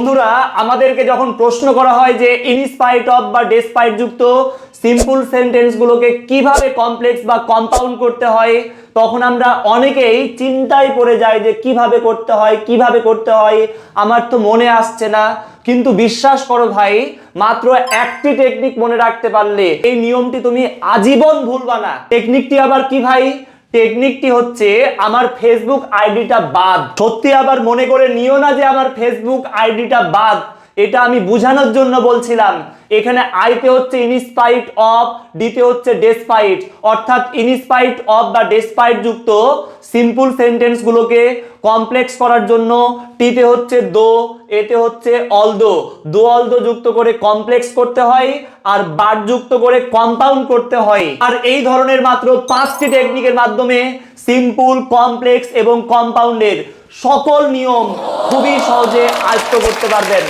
বন্ধুরা আমাদেরকে যখন প্রশ্ন করা হয় যে ইনস্পাইট অফ বা ডেসপাইট যুক্ত সিম্পল সেন্টেন্স গুলোকে কিভাবে কমপ্লেক্স বা কম্পাউন্ড করতে হয়, তখন আমরা অনেকেই চিন্তায় পড়ে যাই যে কিভাবে করতে হয় আমার তো মনে আসছে না। কিন্তু বিশ্বাস করো ভাই, মাত্র একটি টেকনিক মনে রাখতে পারলে এই নিয়মটি তুমি আজীবন ভুলবা না। টেকনিকটি আবার কি ভাই? টেকনিকটি হচ্ছে আমার ফেসবুক আইডিটা বাদ। সত্যি আবার মনে করে নিও না যে আমার ফেসবুক আইডিটা বাদ, এটা আমি বোঝানোর জন্য বলছিলাম। এখানে আইতে হচ্ছে ইনস্পাইট অফ, ডিতে হচ্ছে ডেসপাইট, অর্থাৎ ইনস্পাইট অফ বা ডেসপাইট যুক্ত সিম্পল সেন্টেন্স গুলোকে কমপ্লেক্স করার জন্য টিতে হচ্ছে দো, এতে হচ্ছে অলদো, দো অলদো যুক্ত করে কমপ্লেক্স করতে হয়, আর বাট যুক্ত করে কম্পাউন্ড করতে হয়। আর এই ধরনের মাত্র 5টি টেকনিকের মাধ্যমে সিম্পল, কমপ্লেক্স এবং কম্পাউন্ডের সকল নিয়ম খুবই সহজে আয়ত্ত করতে পারবেন।